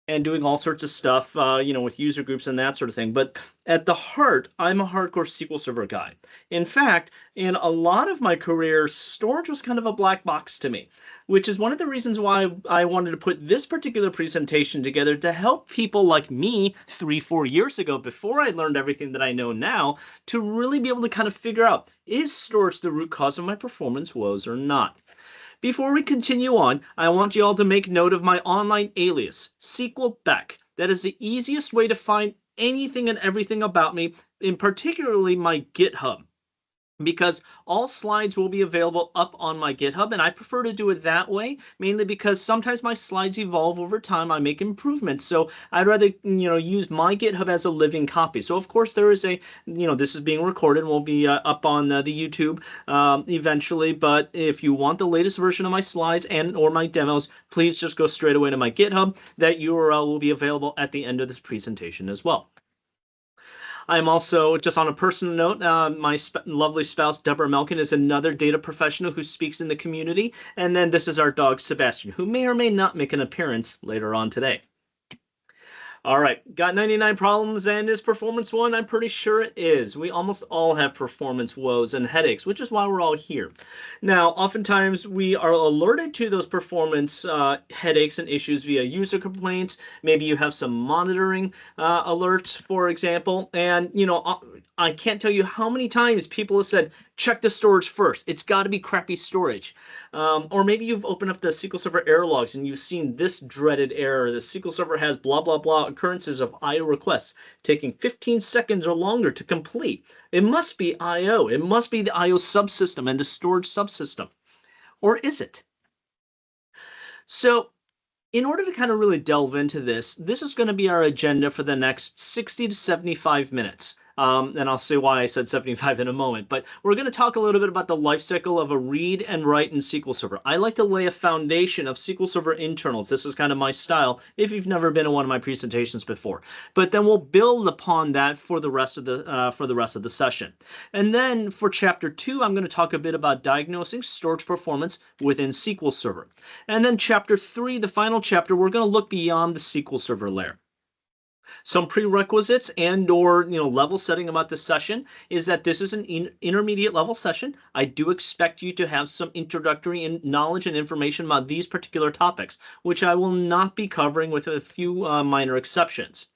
and doing all sorts of stuff, with user groups and that sort of thing. But at the heart, I'm a hardcore SQL Server guy. In fact, in a lot of my career, storage was kind of a black box to me, which is one of the reasons why I wanted to put this particular presentation together to help people like me 3, 4 years ago, before I learned everything that I know now, to really be able to kind of figure out, is storage the root cause of my performance woes or not? Before we continue on, I want you all to make note of my online alias, SQL Beck. That is the easiest way to find anything and everything about me, in particularly my GitHub, because all slides will be available up on my GitHub, and I prefer to do it that way, mainly because sometimes my slides evolve over time. I make improvements, so I'd rather use my GitHub as a living copy. So of course there is this is being recorded and will be up on the YouTube eventually, but if you want the latest version of my slides and or my demos, please just go straight away to my GitHub. That URL will be available at the end of this presentation as well. I'm also, just on a personal note, my lovely spouse, Deborah Melkin, is another data professional who speaks in the community. And then this is our dog, Sebastian, who may or may not make an appearance later on today. All right, got 99 problems, and is performance one? I'm pretty sure it is. We almost all have performance woes and headaches, which is why we're all here. Now, oftentimes we are alerted to those performance headaches and issues via user complaints. Maybe you have some monitoring alerts, for example, and I can't tell you how many times people have said, check the storage first. It's got to be crappy storage. Or maybe you've opened up the SQL Server error logs and you've seen this dreaded error. The SQL Server has blah, blah, blah occurrences of IO requests taking 15 seconds or longer to complete. It must be IO. It must be the IO subsystem and the storage subsystem. Or is it? So in order to kind of really delve into this is going to be our agenda for the next 60 to 75 minutes. And I'll say why I said 75 in a moment, but we're going to talk a little bit about the life cycle of a read and write in SQL Server. I like to lay a foundation of SQL Server internals. This is kind of my style if you've never been in one of my presentations before. But then we'll build upon that for the rest of the session. And then for chapter 2, I'm going to talk a bit about diagnosing storage performance within SQL Server. And then chapter 3, the final chapter, we're going to look beyond the SQL Server layer. Some prerequisites and or level setting about this session is that this is an intermediate level session. I do expect you to have some introductory knowledge and information about these particular topics, which I will not be covering with a few minor exceptions.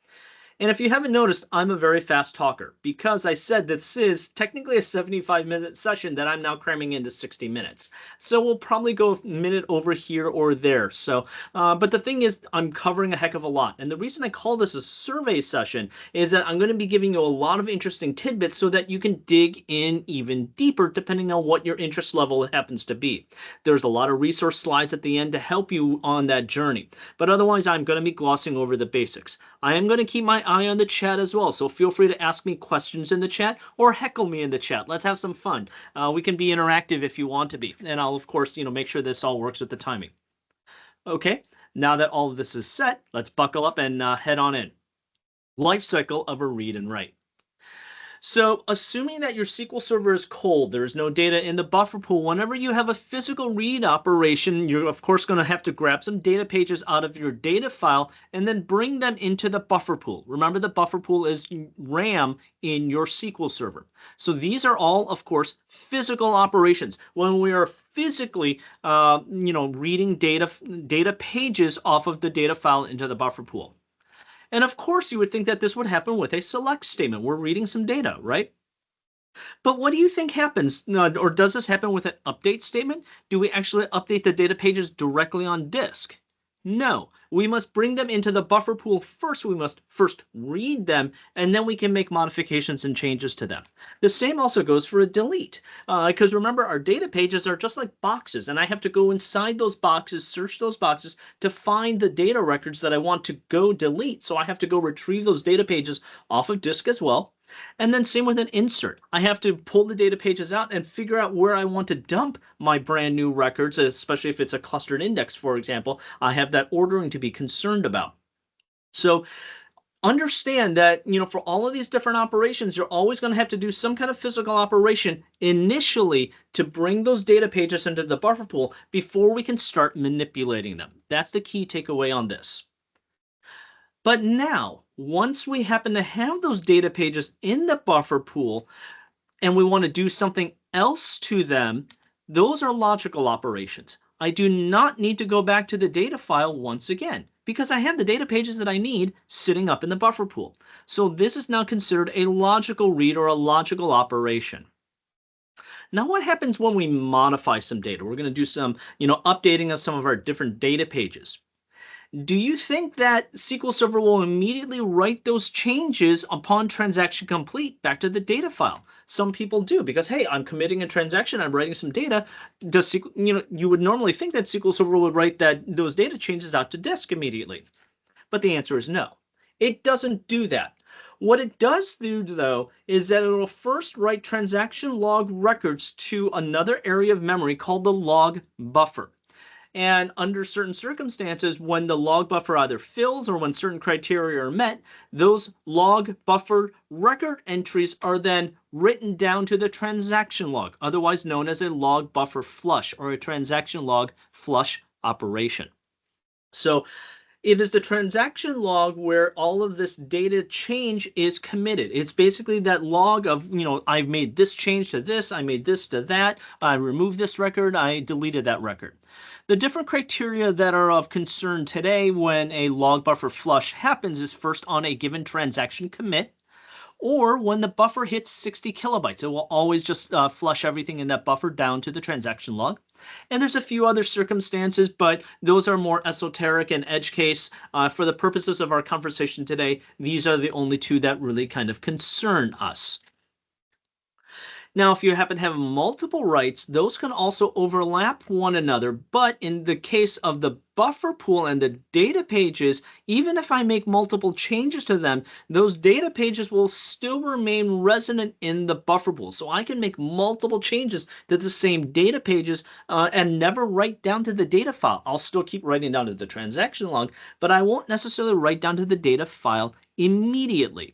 And if you haven't noticed, I'm a very fast talker because I said this is technically a 75-minute session that I'm now cramming into 60 minutes. So we'll probably go a minute over here or there. So, but the thing is, I'm covering a heck of a lot. And the reason I call this a survey session is that I'm going to be giving you a lot of interesting tidbits so that you can dig in even deeper depending on what your interest level happens to be. There's a lot of resource slides at the end to help you on that journey. But otherwise, I'm going to be glossing over the basics. I am going to keep my eye on the chat as well, so feel free to ask me questions in the chat or heckle me in the chat. Let's have some fun. We can be interactive if you want to be, and I'll of course make sure this all works with the timing. Okay, now that all of this is set, let's buckle up and head on in. Life cycle of a read and write. So assuming that your SQL Server is cold, there is no data in the buffer pool, whenever you have a physical read operation, you're of course going to have to grab some data pages out of your data file and then bring them into the buffer pool. Remember, the buffer pool is RAM in your SQL Server. So these are all, of course, physical operations. When we are physically, reading data pages off of the data file into the buffer pool. And of course, you would think that this would happen with a select statement. We're reading some data, right? But what do you think happens? Or does this happen with an update statement? Do we actually update the data pages directly on disk? No, we must bring them into the buffer pool first. We must first read them, and then we can make modifications and changes to them. The same also goes for a delete, because remember, our data pages are just like boxes, and I have to go inside those boxes, search those boxes to find the data records that I want to go delete. So I have to go retrieve those data pages off of disk as well. And then same with an insert. I have to pull the data pages out and figure out where I want to dump my brand new records, especially if it's a clustered index, for example. I have that ordering to be concerned about. So understand that, for all of these different operations, you're always going to have to do some kind of physical operation initially to bring those data pages into the buffer pool before we can start manipulating them. That's the key takeaway on this. But now, once we happen to have those data pages in the buffer pool and we want to do something else to them, those are logical operations. I do not need to go back to the data file once again because I have the data pages that I need sitting up in the buffer pool. So this is now considered a logical read or a logical operation. Now what happens when we modify some data? We're going to do some, updating of some of our different data pages. Do you think that SQL Server will immediately write those changes upon transaction complete back to the data file? Some people do because, hey, I'm committing a transaction, I'm writing some data. Does SQL, you would normally think that SQL Server would write those data changes out to disk immediately. But the answer is no. It doesn't do that. What it does do, though, is that it will first write transaction log records to another area of memory called the log buffer. And under certain circumstances, when the log buffer either fills or when certain criteria are met, those log buffer record entries are then written down to the transaction log, otherwise known as a log buffer flush or a transaction log flush operation. So it is the transaction log where all of this data change is committed. It's basically that log of, I've made this change to this, I made this to that, I removed this record, I deleted that record. The different criteria that are of concern today when a log buffer flush happens is first on a given transaction commit, or when the buffer hits 60 kilobytes. It will always just flush everything in that buffer down to the transaction log. And there's a few other circumstances, but those are more esoteric and edge case. For the purposes of our conversation today, these are the only two that really kind of concern us. Now, if you happen to have multiple writes, those can also overlap one another. But in the case of the buffer pool and the data pages, even if I make multiple changes to them, those data pages will still remain resident in the buffer pool. So I can make multiple changes to the same data pages and never write down to the data file. I'll still keep writing down to the transaction log, but I won't necessarily write down to the data file immediately.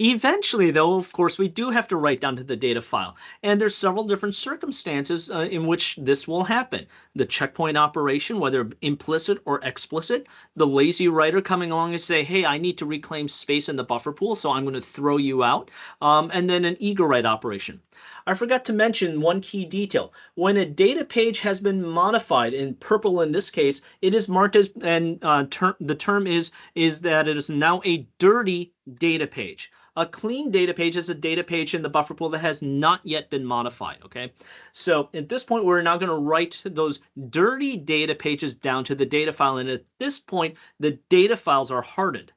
Eventually, though, of course, we do have to write down to the data file. And there's several different circumstances in which this will happen. The checkpoint operation, whether implicit or explicit, the lazy writer coming along and say, hey, I need to reclaim space in the buffer pool, so I'm going to throw you out. And then an eager write operation. I forgot to mention one key detail. When a data page has been modified, in purple in this case, it is marked as, and the term is that it is now a dirty data page. A clean data page is a data page in the buffer pool that has not yet been modified, okay? So at this point, we're now going to write those dirty data pages down to the data file, and at this point, the data files are hardened.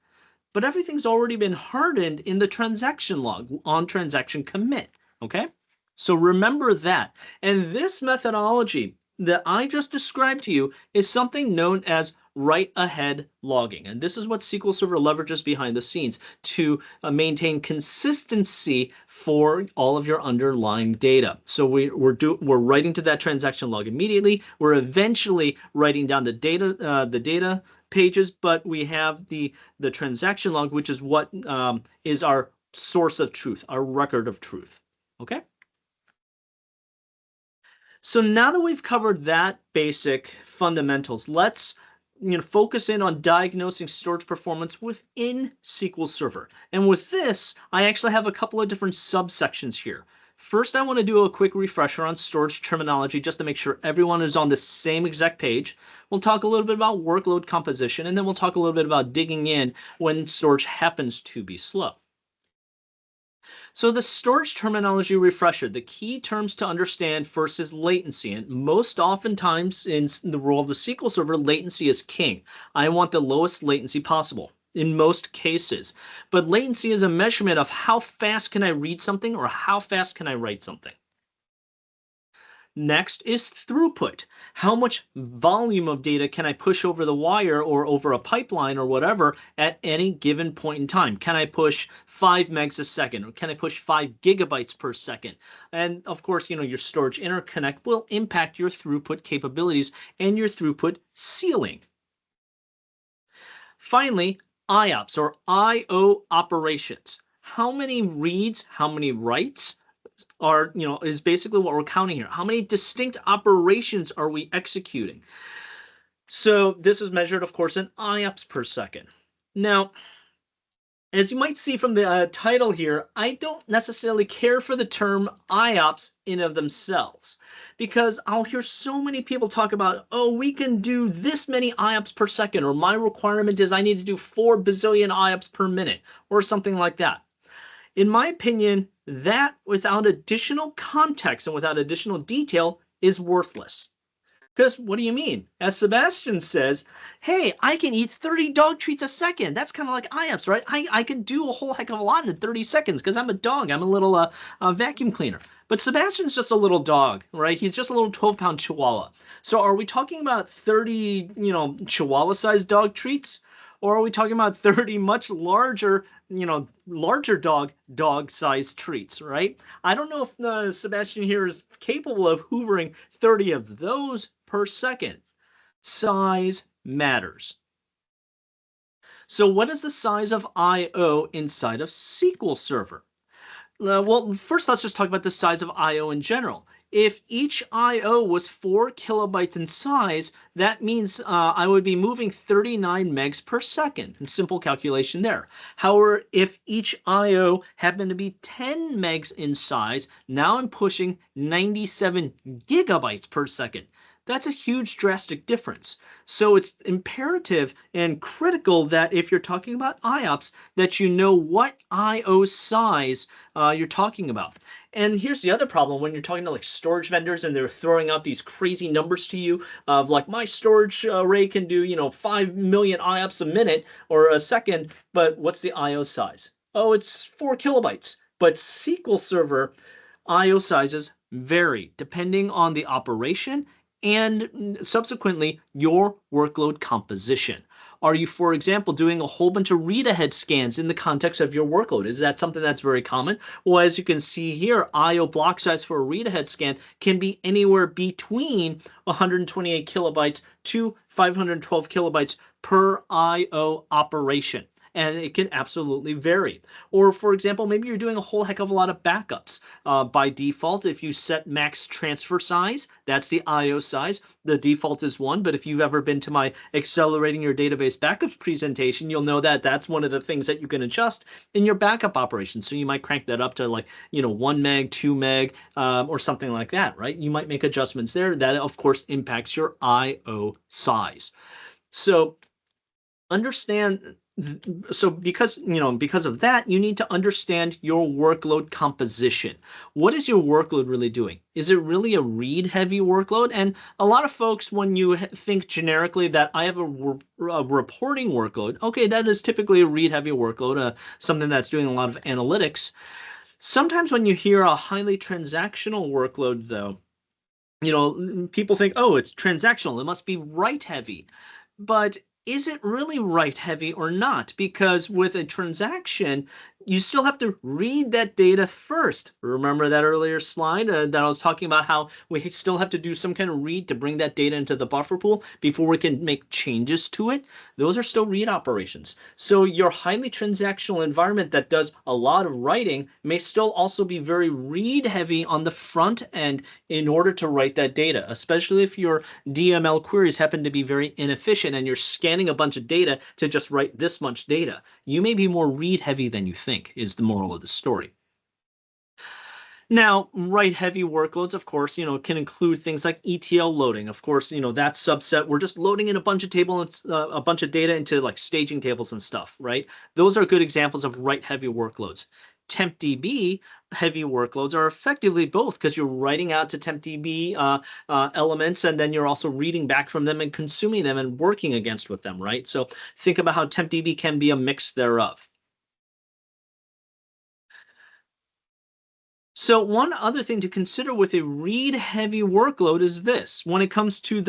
But everything's already been hardened in the transaction log on transaction commit, okay? So remember that. And this methodology that I just described to you is something known as write-ahead logging. And this is what SQL Server leverages behind the scenes to maintain consistency for all of your underlying data. So we're writing to that transaction log immediately. We're eventually writing down the data pages, but we have the transaction log, which is what is our source of truth, our record of truth. Okay? So now that we've covered that basic fundamentals, let's focus in on diagnosing storage performance within SQL Server. And with this, I actually have a couple of different subsections here. First, I want to do a quick refresher on storage terminology just to make sure everyone is on the same exact page. We'll talk a little bit about workload composition, and then we'll talk a little bit about digging in when storage happens to be slow. So the storage terminology refresher, the key terms to understand first is latency. And most oftentimes in the role of the SQL Server, latency is king. I want the lowest latency possible in most cases. But latency is a measurement of how fast can I read something or how fast can I write something. Next is throughput. How much volume of data can I push over the wire or over a pipeline or whatever at any given point in time? Can I push 5 megs a second, or can I push 5 gigabytes per second? And of course, your storage interconnect will impact your throughput capabilities and your throughput ceiling. Finally, IOPS or I/O operations. How many reads, how many writes are, is basically what we're counting here. How many distinct operations are we executing? So this is measured, of course, in IOPS per second. Now, as you might see from the title here, I don't necessarily care for the term IOPS in of themselves, because I'll hear so many people talk about, oh, we can do this many IOPS per second, or my requirement is I need to do 4 bazillion IOPS per minute, or something like that. In my opinion, that without additional context and without additional detail is worthless. Because what do you mean? As Sebastian says, hey, I can eat 30 dog treats a second. That's kind of like IOPS, right? I can do a whole heck of a lot in 30 seconds because I'm a dog. I'm a little vacuum cleaner. But Sebastian's just a little dog, right? He's just a little 12-pound chihuahua. So are we talking about 30, chihuahua-sized dog treats? Or are we talking about 30 much larger, larger dog-sized treats, right? I don't know if Sebastian here is capable of hoovering 30 of those per second. Size matters. So what is the size of I/O inside of SQL Server? Well, first let's just talk about the size of I/O in general. If each I/O was 4 kilobytes in size, that means I would be moving 39 megs per second. Simple calculation there. However, if each I/O happened to be 10 megs in size, now I'm pushing 97 gigabytes per second. That's a huge drastic difference. So it's imperative and critical that if you're talking about IOPS, that you know what I/O size you're talking about. And here's the other problem when you're talking to like storage vendors and they're throwing out these crazy numbers to you of like my storage array can do 5 million IOPS a minute or a second, but what's the I/O size? Oh, it's 4 kilobytes. But SQL Server I/O sizes vary depending on the operation and subsequently your workload composition. Are you, for example, doing a whole bunch of read-ahead scans in the context of your workload? Is that something that's very common? Well, as you can see here, I/O block size for a read-ahead scan can be anywhere between 128 kilobytes to 512 kilobytes per I/O operation. And it can absolutely vary. Or for example, maybe you're doing a whole heck of a lot of backups. By default, if you set max transfer size, that's the I/O size. The default is 1, but if you've ever been to my Accelerating Your Database Backups presentation, you'll know that that's one of the things that you can adjust in your backup operation. So you might crank that up to like, 1 meg, 2 meg, or something like that, right? You might make adjustments there. That, of course, impacts your I/O size. So understand because of that, you need to understand your workload composition. What is your workload really doing? Is it really a read heavy workload? And a lot of folks, when you think generically that I have a reporting workload, okay, that is typically a read heavy workload, something that's doing a lot of analytics. Sometimes when you hear a highly transactional workload though, people think, oh, it's transactional, it must be write heavy. But is it really write heavy or not? Because with a transaction, you still have to read that data first. Remember that earlier slide that I was talking about how we still have to do some kind of read to bring that data into the buffer pool before we can make changes to it? Those are still read operations. So your highly transactional environment that does a lot of writing may still also be very read heavy on the front end in order to write that data, especially if your DML queries happen to be very inefficient and you're scanning a bunch of data to just write this much data. You may be more read heavy than you think, is the moral of the story. Now, write-heavy workloads, of course, can include things like ETL loading. Of course, that subset, we're just loading in a bunch of a bunch of data into like staging tables and stuff, right? Those are good examples of write-heavy workloads. TempDB heavy workloads are effectively both because you're writing out to TempDB elements and then you're also reading back from them and consuming them and working against with them, right? So think about how TempDB can be a mix thereof. So one other thing to consider with a read-heavy workload is this. When it comes to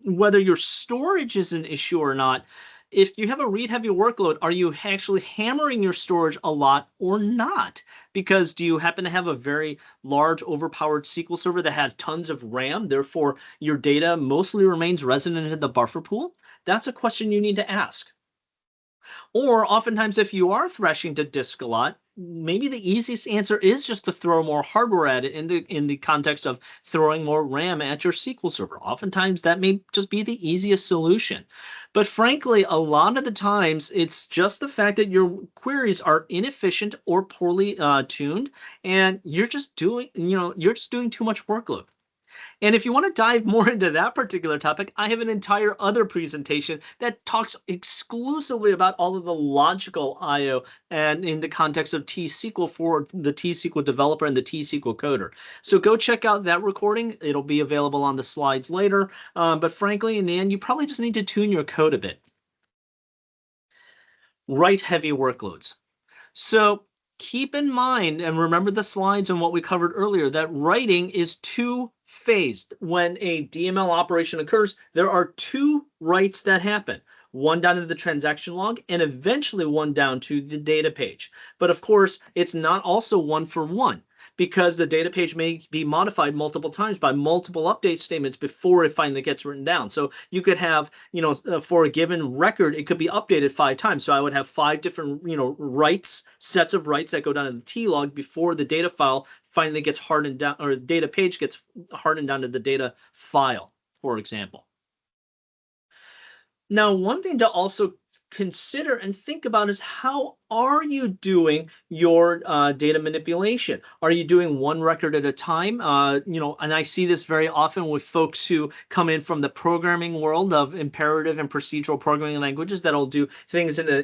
whether your storage is an issue or not, if you have a read-heavy workload, are you actually hammering your storage a lot or not? Because do you happen to have a very large overpowered SQL server that has tons of RAM, therefore your data mostly remains resident in the buffer pool? That's a question you need to ask. Or oftentimes if you are thrashing to disk a lot, maybe the easiest answer is just to throw more hardware at it in the context of throwing more RAM at your SQL Server. Oftentimes that may just be the easiest solution. But frankly, a lot of the times it's just the fact that your queries are inefficient or poorly tuned, and you're just doing too much workload. And if you want to dive more into that particular topic, I have an entire other presentation that talks exclusively about all of the logical I/O and in the context of T-SQL for the T-SQL developer and the T-SQL coder. So go check out that recording. It'll be available on the slides later. But frankly, in the end, you probably just need to tune your code a bit. Write heavy workloads. So keep in mind and remember the slides and what we covered earlier that writing is two-phased. When a DML operation occurs, there are two writes that happen. One down to the transaction log and eventually one down to the data page. But of course, it's not also one for one, because the data page may be modified multiple times by multiple update statements before it finally gets written down. So you could have, for a given record, it could be updated 5 times. So I would have 5 different, writes, sets of writes that go down to the T log before the data file finally gets hardened down, or the data page gets hardened down to the data file, for example. Now, one thing to also consider and think about is how are you doing your data manipulation? Are you doing one record at a time? And I see this very often with folks who come in from the programming world of imperative and procedural programming languages that'll do things in a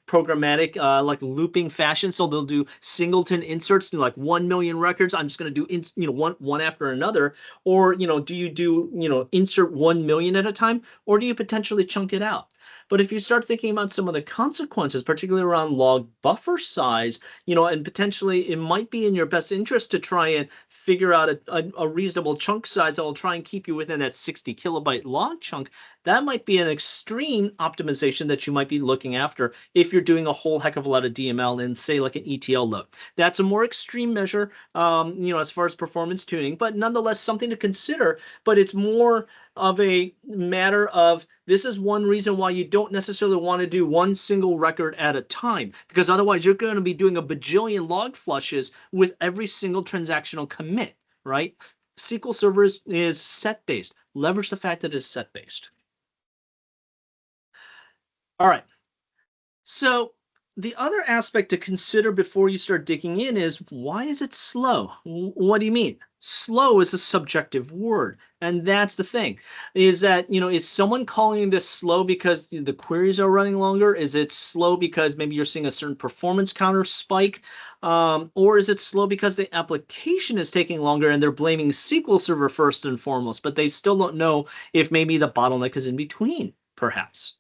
programmatic like looping fashion. So they'll do singleton inserts to like 1 million records. I'm just going to do one after another. Or do you do insert 1 million at a time, or do you potentially chunk it out? But if you start thinking about some of the consequences, particularly around log buffer size, and potentially it might be in your best interest to try and figure out a reasonable chunk size that will try and keep you within that 60 kilobyte log chunk, that might be an extreme optimization that you might be looking after if you're doing a whole heck of a lot of DML in, say, like an ETL load. That's a more extreme measure, as far as performance tuning, but nonetheless something to consider. But it's more of a matter of this is one reason why you don't necessarily want to do one single record at a time, because otherwise you're going to be doing a bajillion log flushes with every single transactional commit, right? SQL Server is set-based. Leverage the fact that it's set-based. All right. So the other aspect to consider before you start digging in is, why is it slow? What do you mean? Slow is a subjective word. And that's the thing, is that, is someone calling this slow because the queries are running longer? Is it slow because maybe you're seeing a certain performance counter spike? Or is it slow because the application is taking longer and they're blaming SQL Server first and foremost, but they still don't know if maybe the bottleneck is in between, perhaps?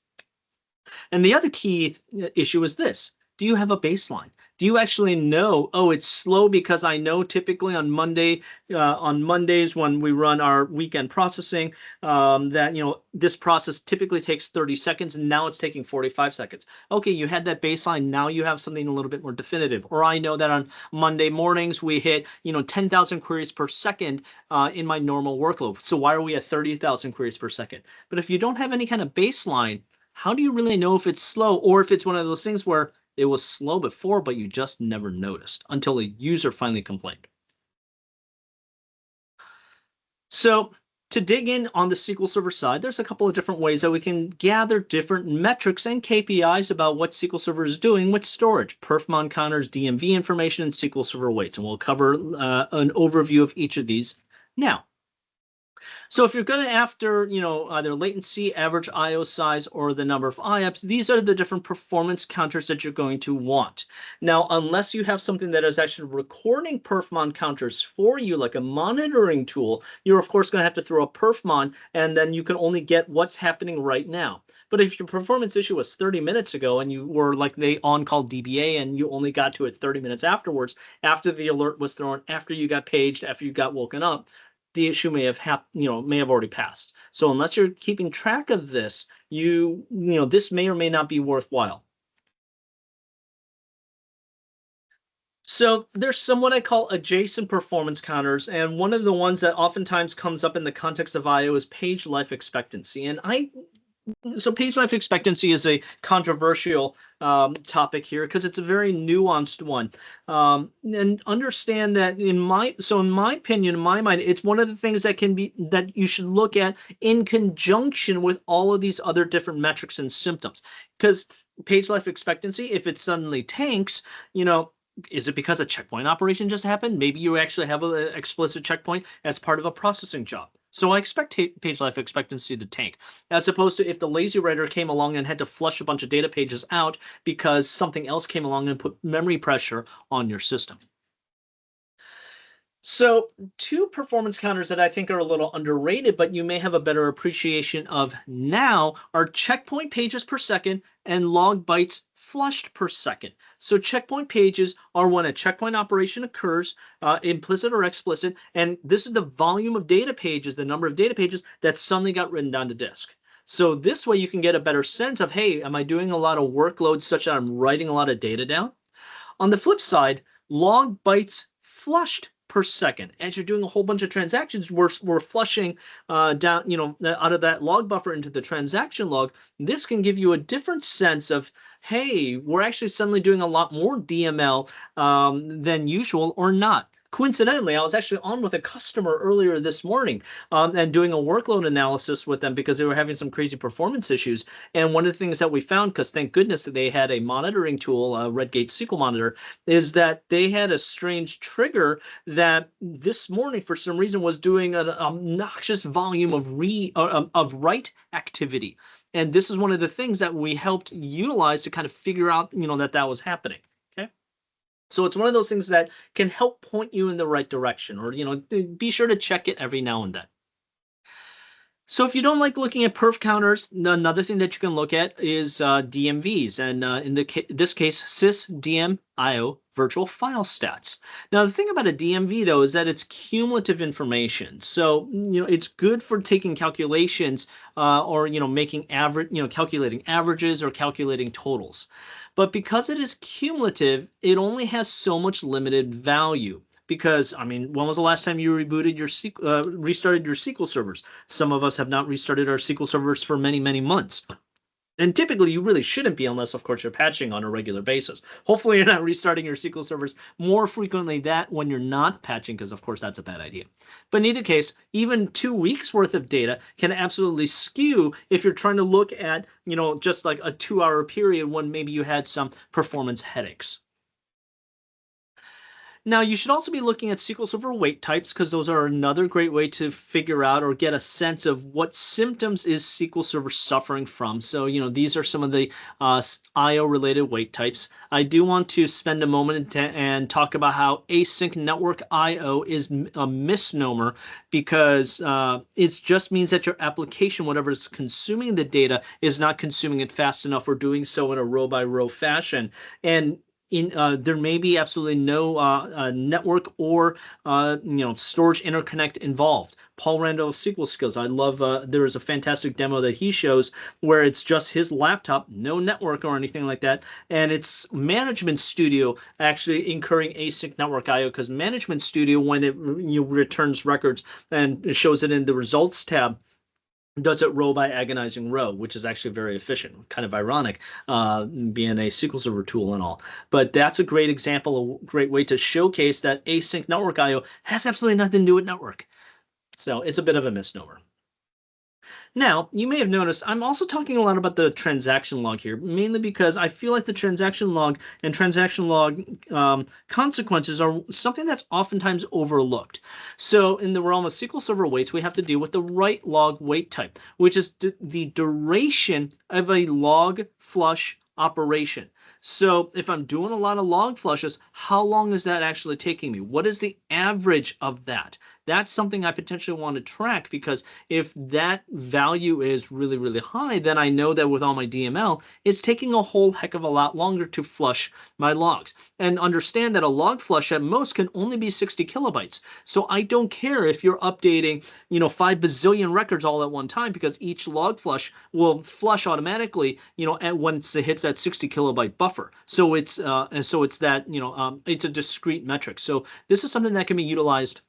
And the other key issue is this. Do you have a baseline? Do you actually know, oh, it's slow because I know typically on Mondays when we run our weekend processing, that, this process typically takes 30 seconds and now it's taking 45 seconds. Okay, you had that baseline. Now you have something a little bit more definitive. Or I know that on Monday mornings we hit, 10,000 queries per second in my normal workload. So why are we at 30,000 queries per second? But if you don't have any kind of baseline, how do you really know if it's slow, or if it's one of those things where it was slow before, but you just never noticed until a user finally complained? So to dig in on the SQL Server side, there's a couple of different ways that we can gather different metrics and KPIs about what SQL Server is doing with storage: perfmon counters, DMV information, and SQL Server weights. And we'll cover an overview of each of these now. So if you're going to after, either latency, average I/O size, or the number of IOPS, these are the different performance counters that you're going to want. Now, unless you have something that is actually recording perfmon counters for you, like a monitoring tool, you're of course going to have to throw a perfmon, and then you can only get what's happening right now. But if your performance issue was 30 minutes ago and you were like the on-call DBA and you only got to it 30 minutes afterwards, after the alert was thrown, after you got paged, after you got woken up, the issue may have already passed. So unless you're keeping track of this, this may or may not be worthwhile. So there's some what I call adjacent performance counters, and one of the ones that oftentimes comes up in the context of I/O is page life expectancy. And I So page life expectancy is a controversial topic here because it's a very nuanced one. And understand that in my opinion, in my mind, it's one of the things that you should look at in conjunction with all of these other different metrics and symptoms. Because page life expectancy, if it suddenly tanks, is it because a checkpoint operation just happened? Maybe you actually have an explicit checkpoint as part of a processing job. So I expect page life expectancy to tank, as opposed to if the lazy writer came along and had to flush a bunch of data pages out because something else came along and put memory pressure on your system. So, two performance counters that I think are a little underrated, but you may have a better appreciation of now, are checkpoint pages per second and log bytes flushed per second. So, checkpoint pages are when a checkpoint operation occurs, implicit or explicit, and this is the volume of data pages, the number of data pages that suddenly got written down to disk. So, this way you can get a better sense of, hey, am I doing a lot of workload such that I'm writing a lot of data down? On the flip side, log bytes flushed per second. As you're doing a whole bunch of transactions, we're flushing down, out of that log buffer into the transaction log. This can give you a different sense of, hey, we're actually suddenly doing a lot more DML than usual or not. Coincidentally, I was actually on with a customer earlier this morning and doing a workload analysis with them because they were having some crazy performance issues. And one of the things that we found, because thank goodness that they had a monitoring tool, a Redgate SQL monitor, is that they had a strange trigger that this morning, for some reason, was doing an obnoxious volume of write activity. And this is one of the things that we helped utilize to kind of figure out, that was happening. Okay. So it's one of those things that can help point you in the right direction, or be sure to check it every now and then. So if you don't like looking at perf counters, another thing that you can look at is DMVs, and in this case, sysdm-io virtual file stats. Now the thing about a DMV though is that it's cumulative information, so it's good for taking calculations or making average, calculating averages or calculating totals. But because it is cumulative, it only has so much limited value. Because, when was the last time you rebooted restarted your SQL servers? Some of us have not restarted our SQL servers for many, many months. And typically, you really shouldn't be unless, of course, you're patching on a regular basis. Hopefully, you're not restarting your SQL servers more frequently that when you're not patching, because, of course, that's a bad idea. But in either case, even 2 weeks worth of data can absolutely skew if you're trying to look at, just like a 2-hour period when maybe you had some performance headaches. Now, you should also be looking at SQL Server wait types because those are another great way to figure out or get a sense of what symptoms is SQL Server suffering from. So, these are some of the IO-related wait types. I do want to spend a moment and talk about how async network IO is a misnomer because it just means that your application, whatever is consuming the data, is not consuming it fast enough or doing so in a row-by-row fashion. And there may be absolutely no network or storage interconnect involved. Paul Randall of SQL Skills, I love. There is a fantastic demo that he shows where it's just his laptop, no network or anything like that, and it's Management Studio actually incurring async network I/O because Management Studio, when it returns records and shows it in the Results tab, does it row by agonizing row, which is actually very efficient. Kind of ironic, being a SQL Server tool and all. But that's a great example, a great way to showcase that async network I/O has absolutely nothing to do with network. So it's a bit of a misnomer. Now, you may have noticed I'm also talking a lot about the transaction log here, mainly because I feel like the transaction log and transaction log consequences are something that's oftentimes overlooked. So in the realm of SQL Server waits, we have to deal with the write log wait type, which is the duration of a log flush operation. So if I'm doing a lot of log flushes, how long is that actually taking me? What is the average of that? That's something I potentially want to track because if that value is really, really high, then I know that with all my DML, it's taking a whole heck of a lot longer to flush my logs. And understand that a log flush at most can only be 60 kilobytes. So I don't care if you're updating, 5 bazillion records all at one time because each log flush will flush automatically, once it hits that 60 kilobyte buffer. So it's that, it's a discrete metric. So this is something that can be utilized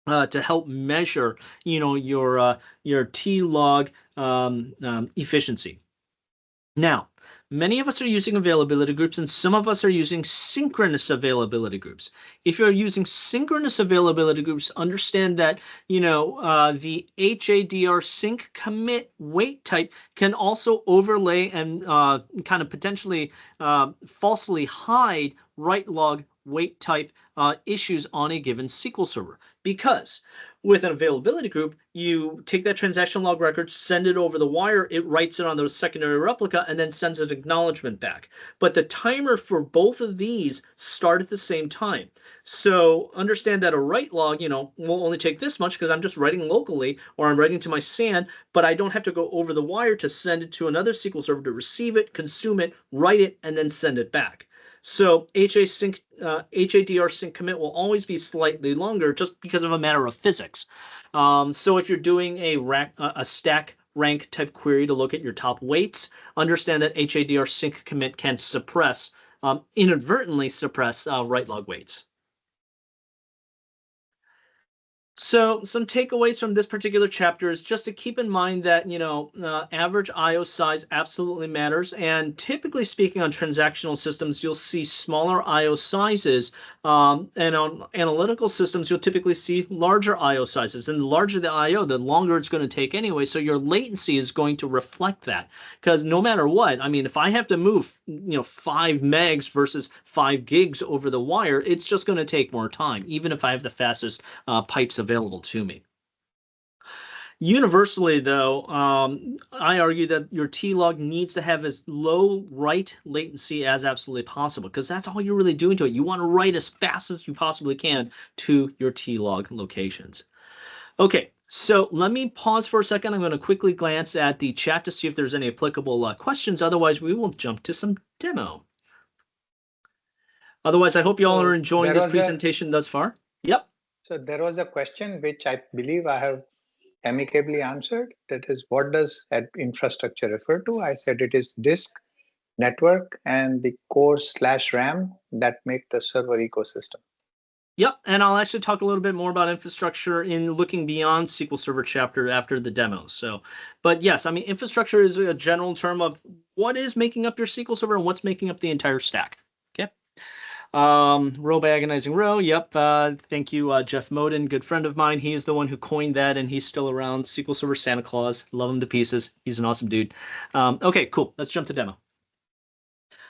to help measure, your T-log efficiency. Now, many of us are using availability groups, and some of us are using synchronous availability groups. If you're using synchronous availability groups, understand that the HADR sync commit wait type can also overlay and kind of potentially falsely hide write log wait type issues on a given SQL server. Because with an availability group, you take that transaction log record, send it over the wire, it writes it on the secondary replica, and then sends an acknowledgement back. But the timer for both of these start at the same time. So understand that a write log, will only take this much because I'm just writing locally or I'm writing to my SAN, but I don't have to go over the wire to send it to another SQL server to receive it, consume it, write it, and then send it back. So HADR sync commit will always be slightly longer just because of a matter of physics. So if you're doing a stack rank type query to look at your top weights, understand that HADR sync commit can inadvertently suppress write log weights. So some takeaways from this particular chapter is just to keep in mind that, average IO size absolutely matters. And typically speaking on transactional systems, you'll see smaller IO sizes. And on analytical systems, you'll typically see larger IO sizes. And the larger the IO, the longer it's going to take anyway. So your latency is going to reflect that. Because no matter what, I mean, if I have to move, 5 megs versus 5 gigs over the wire, it's just going to take more time, even if I have the fastest pipes available to me. Universally, though, I argue that your T-log needs to have as low write latency as absolutely possible, because that's all you're really doing to it. You want to write as fast as you possibly can to your T-log locations. Okay, so let me pause for a second. I'm going to quickly glance at the chat to see if there's any applicable questions. Otherwise, we will jump to some demo. Otherwise, I hope you all are enjoying this presentation thus far. Yep. So there was a question which I believe I have amicably answered. That is, what does infrastructure refer to? I said it is disk, network, and the core/RAM that make the server ecosystem. Yep, and I'll actually talk a little bit more about infrastructure in looking beyond SQL Server chapter after the demo. So, but yes, I mean, infrastructure is a general term of what is making up your SQL Server and what's making up the entire stack. Okay. Row by agonizing row. Yep. Thank you, Jeff Moden, good friend of mine. He is the one who coined that, and he's still around. SQL Server Santa Claus. Love him to pieces. He's an awesome dude. Okay, cool. Let's jump to demo.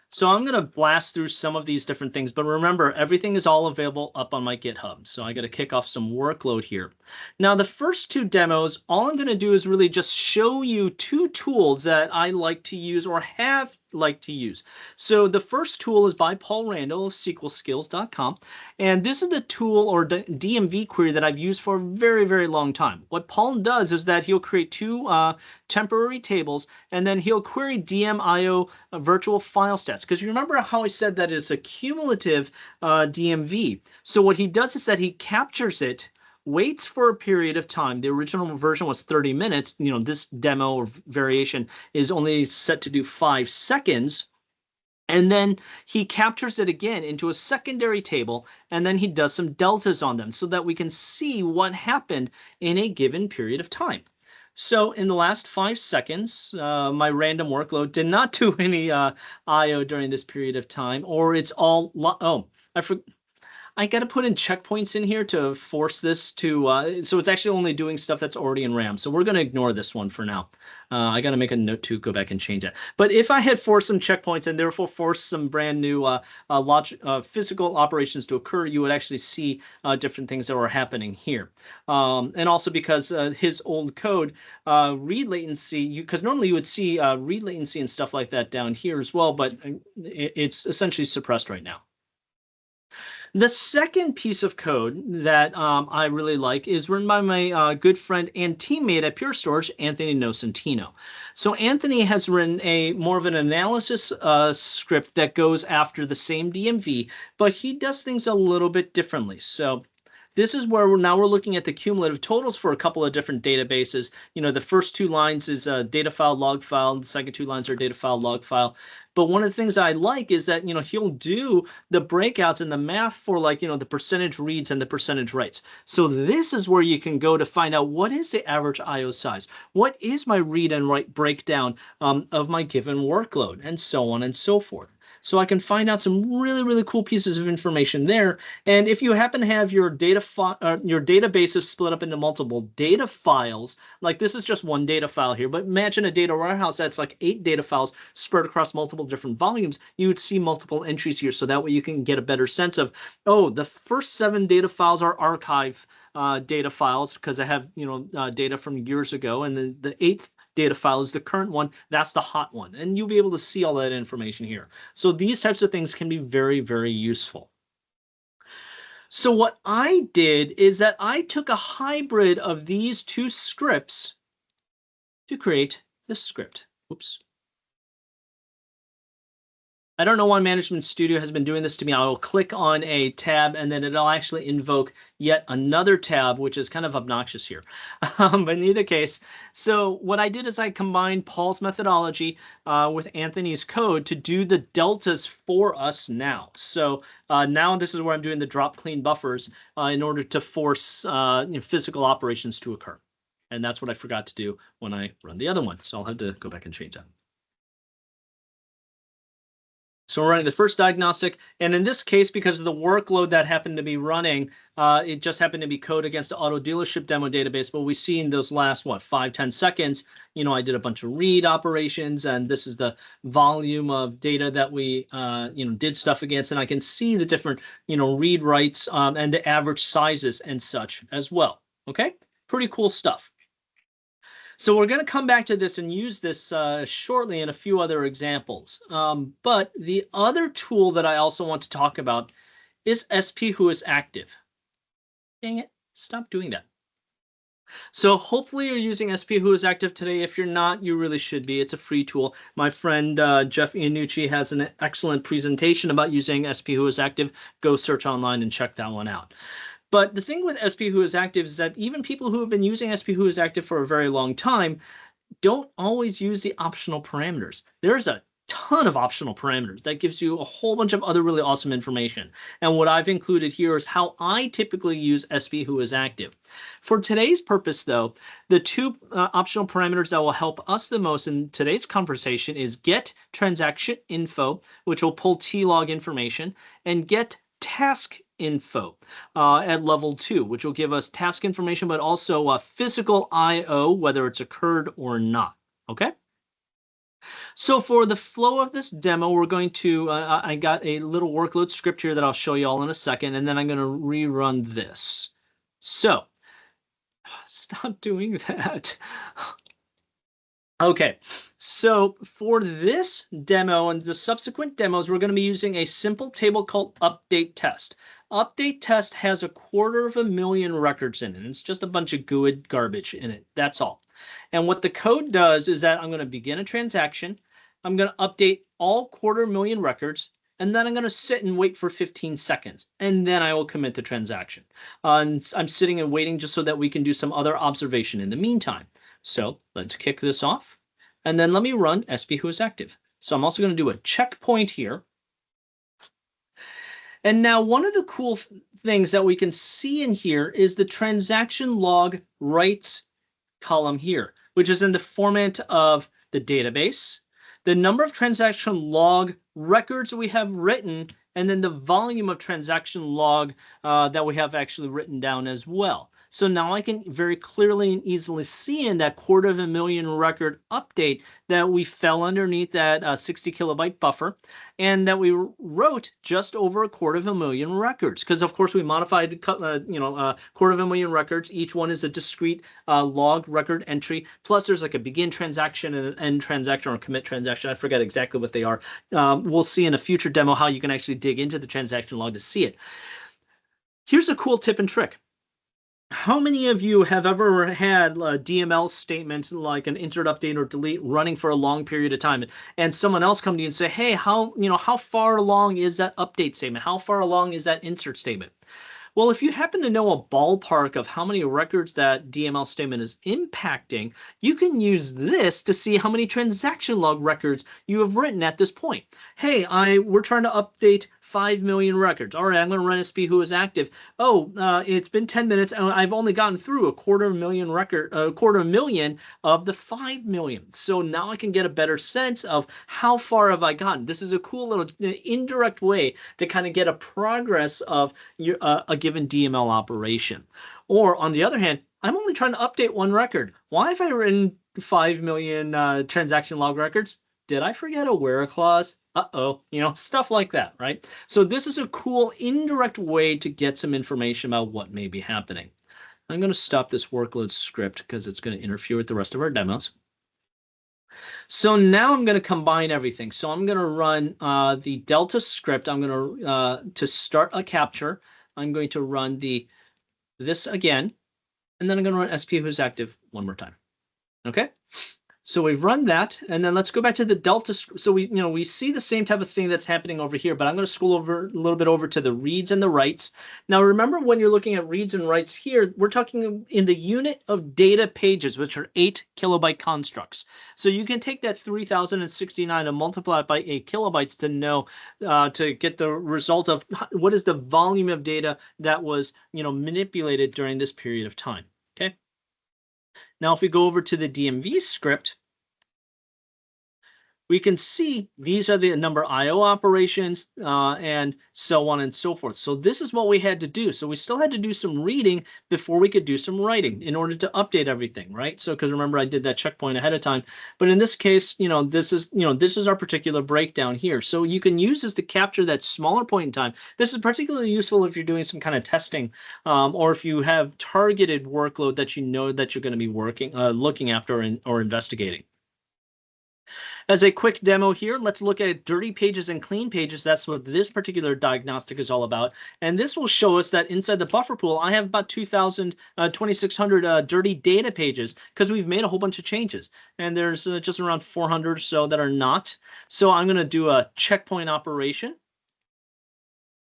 So I'm going to blast through some of these different things, but remember, everything is all available up on my GitHub. So I got to kick off some workload here. Now, the first 2 demos, all I'm going to do is really just show you 2 tools that I like to use or have liked to use. So the first tool is by Paul Randall of SQLskills.com. And this is the tool or DMV query that I've used for a very, very long time. What Paul does is that he'll create 2 temporary tables, and then he'll query DMIO virtual file stats. Because you remember how I said that it's a cumulative DMV. So what he does is that he captures it, waits for a period of time. The original version was 30 minutes. This demo or variation is only set to do 5 seconds. And then he captures it again into a secondary table, and then he does some deltas on them so that we can see what happened in a given period of time. So in the last 5 seconds, my random workload did not do any IO during this period of time, or it's all, I got to put in checkpoints in here to force this to, so it's actually only doing stuff that's already in RAM. So we're going to ignore this one for now. I got to make a note to go back and change it. But if I had forced some checkpoints and therefore forced some brand new physical operations to occur, you would actually see different things that were happening here. And also because his old code, read latency, because normally you would see read latency and stuff like that down here as well, but it's essentially suppressed right now. The second piece of code that I really like is written by my good friend and teammate at Pure Storage, Anthony Nocentino. So Anthony has written more of an analysis script that goes after the same DMV, but he does things a little bit differently. So This is where we're looking at the cumulative totals for a couple of different databases. The first two lines is a data file, log file. The second two lines are data file, log file. But one of the things I like is that, he'll do the breakouts and the math for the percentage reads and the percentage writes. So this is where you can go to find out what is the average IO size? What is my read and write breakdown of my given workload, and so on and so forth. So I can find out some really, really cool pieces of information there. And if you happen to have your your databases split up into multiple data files, like this is just one data file here, but imagine a data warehouse that's like 8 data files spread across multiple different volumes, you would see multiple entries here. So that way you can get a better sense of, oh, the first 7 data files are archive data files because I have, data from years ago. And then the 8th data file is the current one. That's the hot one. And you'll be able to see all that information here. So these types of things can be very, very useful. So what I did is that I took a hybrid of these two scripts to create this script. Oops. I don't know why Management Studio has been doing this to me. I will click on a tab and then it'll actually invoke yet another tab, which is kind of obnoxious here. But in either case, so what I did is I combined Paul's methodology with Anthony's code to do the deltas for us now. So now this is where I'm doing the drop clean buffers in order to force physical operations to occur. And that's what I forgot to do when I run the other one. So I'll have to go back and change that. So we're running the first diagnostic, and in this case, because of the workload that happened to be running, it just happened to be code against the auto dealership demo database. But we see in those last, 5-10 seconds, I did a bunch of read operations, and this is the volume of data that we, did stuff against, and I can see the different, read writes and the average sizes and such as well. Okay, pretty cool stuff. So we're going to come back to this and use this shortly in a few other examples. But the other tool that I also want to talk about is SP Who is Active. Dang it, stop doing that. So hopefully you're using SP Who is Active today. If you're not, you really should be. It's a free tool. My friend Jeff Iannucci has an excellent presentation about using SP Who is Active. Go search online and check that one out. But the thing with SP Who is Active is that even people who have been using SP Who is Active for a very long time don't always use the optional parameters. There's a ton of optional parameters that gives you a whole bunch of other really awesome information. And what I've included here is how I typically use SP Who is Active. For today's purpose, though, the two optional parameters that will help us the most in today's conversation is get transaction info, which will pull T-log information, and get task info at level 2, which will give us task information, but also physical IO, whether it's occurred or not. Okay. So for the flow of this demo, we're going to, I got a little workload script here that I'll show you all in a second, and then I'm going to rerun this. So stop doing that. Okay, so for this demo and the subsequent demos, we're going to be using a simple table called update test. Update test has 250,000 records in it. It's just a bunch of GUID garbage in it. That's all. And what the code does is that I'm going to begin a transaction. I'm going to update all 250,000 records, and then I'm going to sit and wait for 15 seconds, and then I will commit the transaction. And I'm sitting and waiting just so that we can do some other observation in the meantime. So let's kick this off, and then let me run SP Who is Active. So I'm also going to do a checkpoint here. And now one of the cool things that we can see in here is the transaction log writes column here, which is in the format of the database, the number of transaction log records we have written, and then the volume of transaction log that we have actually written down as well. So now I can very clearly and easily see in that 250,000 record update that we fell underneath that 60 kilobyte buffer, and that we wrote just over 250,000 records. Because of course we modified, 250,000 records. Each one is a discrete log record entry. Plus there's like a begin transaction and an end transaction or a commit transaction. I forget exactly what they are. We'll see in a future demo how you can actually dig into the transaction log to see it. Here's a cool tip and trick. How many of you have ever had a DML statement like an insert, update, or delete running for a long period of time, and someone else come to you and say, hey, how far along is that update statement? How far along is that insert statement? Well, if you happen to know a ballpark of how many records that DML statement is impacting, you can use this to see how many transaction log records you have written at this point. Hey, we're trying to update 5 million records. All right, I'm going to run SP who is active. Oh, it's been 10 minutes and I've only gotten through a quarter million of the 5 million. So now I can get a better sense of how far have I gotten. This is a cool little indirect way to kind of get a progress of a given DML operation. Or on the other hand, I'm only trying to update one record. Why have I written 5 million transaction log records? Did I forget a where clause? Uh-oh, stuff like that, right? So this is a cool indirect way to get some information about what may be happening. I'm going to stop this workload script because it's going to interfere with the rest of our demos. So now I'm going to combine everything. So I'm going to run the Delta script. I'm going to start a capture. I'm going to run this again, and then I'm going to run SP who's active one more time. Okay. So we've run that, and then let's go back to the Delta. So we see the same type of thing that's happening over here, but I'm going to scroll over a little bit over to the reads and the writes. Now, remember when you're looking at reads and writes here, we're talking in the unit of data pages, which are 8 kilobyte constructs. So you can take that 3069 and multiply it by 8 kilobytes to know, to get the result of what is the volume of data that was, manipulated during this period of time. Okay. Now, if we go over to the DMV script, we can see these are the number IO operations and so on and so forth. So this is what we had to do. So we still had to do some reading before we could do some writing in order to update everything, right? So because remember, I did that checkpoint ahead of time. But in this case, this is our particular breakdown here. So you can use this to capture that smaller point in time. This is particularly useful if you're doing some kind of testing or if you have targeted workload that you know that you're going to be looking after or investigating. As a quick demo here, let's look at dirty pages and clean pages. That's what this particular diagnostic is all about. And this will show us that inside the buffer pool, I have about 2,600 dirty data pages because we've made a whole bunch of changes. And there's just around 400 or so that are not. So I'm going to do a checkpoint operation.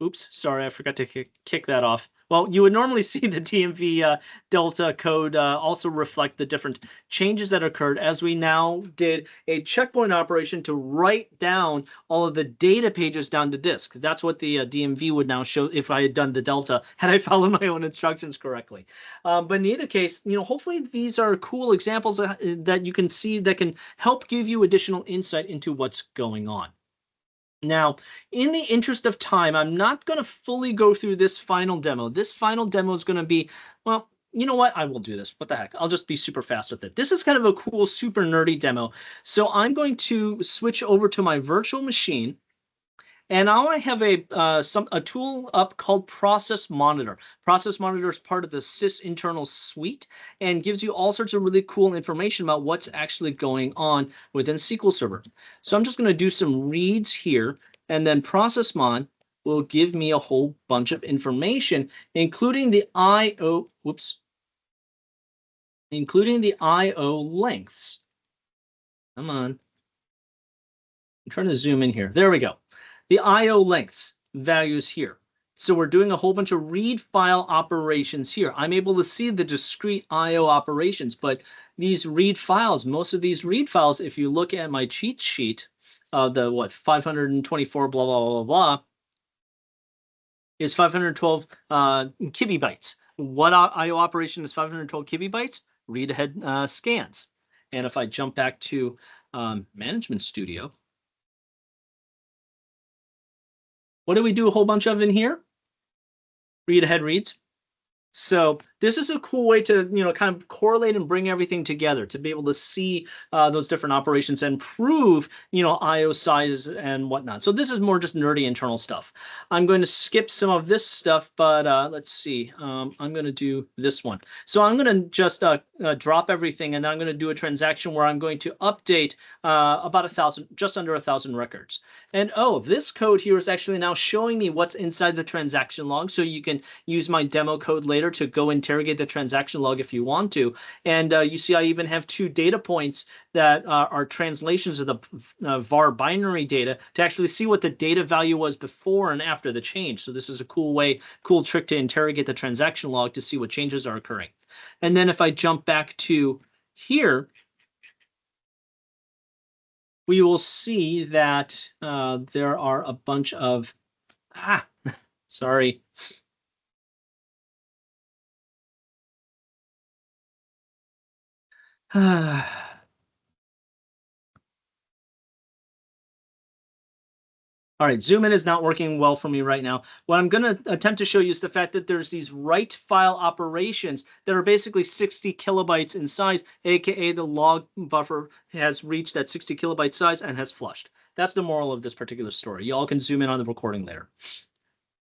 Oops, sorry, I forgot to kick that off. Well, you would normally see the DMV Delta code also reflect the different changes that occurred as we now did a checkpoint operation to write down all of the data pages down to disk. That's what the DMV would now show if I had done the Delta, had I followed my own instructions correctly. But in either case, hopefully these are cool examples that you can see that can help give you additional insight into what's going on. Now, in the interest of time, I'm not going to fully go through this final demo. This final demo is going to be, well, you know what? I will do this. What the heck? I'll just be super fast with it. This is kind of a cool, super nerdy demo. So I'm going to switch over to my virtual machine. And now I have a tool up called Process Monitor. Process Monitor is part of the Sys internal suite and gives you all sorts of really cool information about what's actually going on within SQL Server. So I'm just going to do some reads here, and then Process Mon will give me a whole bunch of information, including the IO lengths. Come on. I'm trying to zoom in here. There we go. The IO lengths values here. So we're doing a whole bunch of read file operations here. I'm able to see the discrete IO operations, but these read files, most of these read files, if you look at my cheat sheet, the 524 blah, blah, blah, blah, is 512 kibibytes. What IO operation is 512 kibibytes? Read ahead scans. And if I jump back to Management Studio, what do we do a whole bunch of in here? Read ahead reads. So this is a cool way to, kind of correlate and bring everything together to be able to see those different operations and prove, IO size and whatnot. So this is more just nerdy internal stuff. I'm going to skip some of this stuff, but let's see. I'm going to do this one. So I'm going to just drop everything, and then I'm going to do a transaction where I'm going to update about just under 1,000 records. And oh, this code here is actually now showing me what's inside the transaction log. So you can use my demo code later to go and interrogate the transaction log if you want to. And you see I even have 2 data points that are translations of the var binary data to actually see what the data value was before and after the change. So this is a cool trick to interrogate the transaction log to see what changes are occurring. And then if I jump back to here, we will see that there are a bunch of, sorry. All right, zoom in is not working well for me right now. What I'm going to attempt to show you is the fact that there's these write file operations that are basically 60 kilobytes in size, aka the log buffer has reached that 60 kilobyte size and has flushed. That's the moral of this particular story. You all can zoom in on the recording later.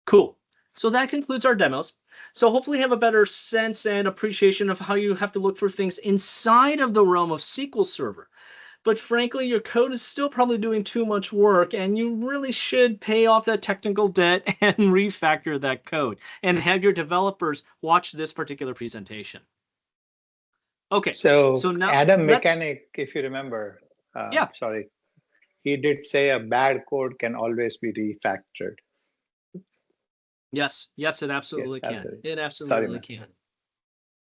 Cool. So that concludes our demos. So hopefully you have a better sense and appreciation of how you have to look for things inside of the realm of SQL Server. But frankly, your code is still probably doing too much work, and you really should pay off that technical debt and refactor that code and have your developers watch this particular presentation. Okay, so now Adam Mechanic, if you remember, yeah, sorry, he did say a bad code can always be refactored. yes, it absolutely Yes, can. absolutely. It absolutely Sorry, can.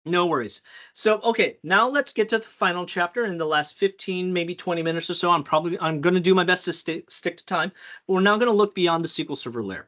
No worries. So, okay, now let's get to the final chapter. In the last 15, maybe 20 minutes or so, I'm going to do my best to stick to time. But we're now going to look beyond the SQL Server layer.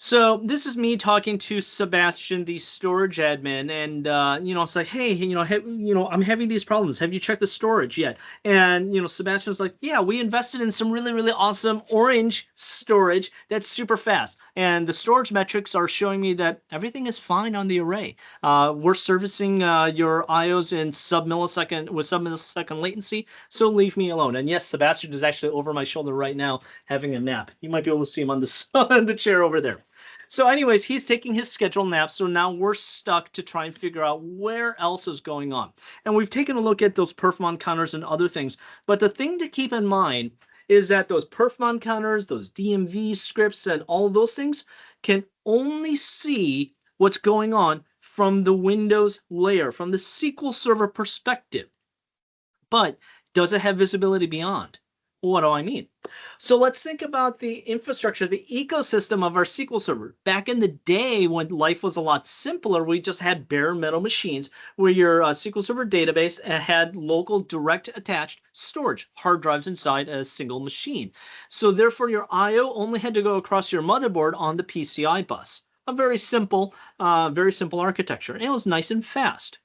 So this is me talking to Sebastian, the storage admin, and it's like, hey, I'm having these problems. Have you checked the storage yet? And Sebastian's like, yeah, we invested in some really, really awesome orange storage that's super fast, and the storage metrics are showing me that everything is fine on the array. We're servicing your IOs in sub-millisecond latency, so leave me alone. And yes, Sebastian is actually over my shoulder right now having a nap. You might be able to see him on the chair over there. So anyways, he's taking his scheduled nap, so now we're stuck to try and figure out where else is going on. And we've taken a look at those perfmon counters and other things, but the thing to keep in mind is that those perfmon counters, those DMV scripts, and all those things can only see what's going on from the Windows layer, from the SQL Server perspective. But does it have visibility beyond? What do I mean? So let's think about the infrastructure, the ecosystem of our SQL Server. Back in the day when life was a lot simpler, we just had bare metal machines where your SQL Server database had local direct attached storage, hard drives inside a single machine. So therefore your IO only had to go across your motherboard on the PCI bus. A very simple architecture. And it was nice and fast.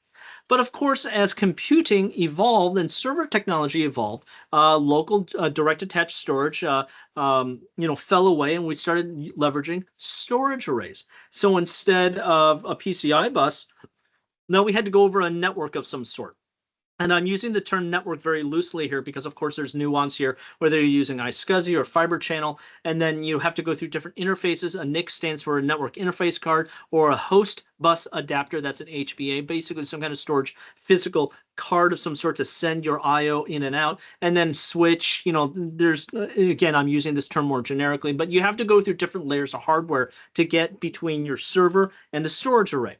But of course, as computing evolved and server technology evolved, local direct attached storage, fell away, and we started leveraging storage arrays. So instead of a PCI bus, now we had to go over a network of some sort. And I'm using the term network very loosely here because, of course, there's nuance here, whether you're using iSCSI or fiber channel, and then you have to go through different interfaces. A NIC stands for a network interface card, or a host bus adapter, that's an HBA, basically some kind of storage physical card of some sort to send your IO in and out, and then switch, there's, again, I'm using this term more generically, but you have to go through different layers of hardware to get between your server and the storage array.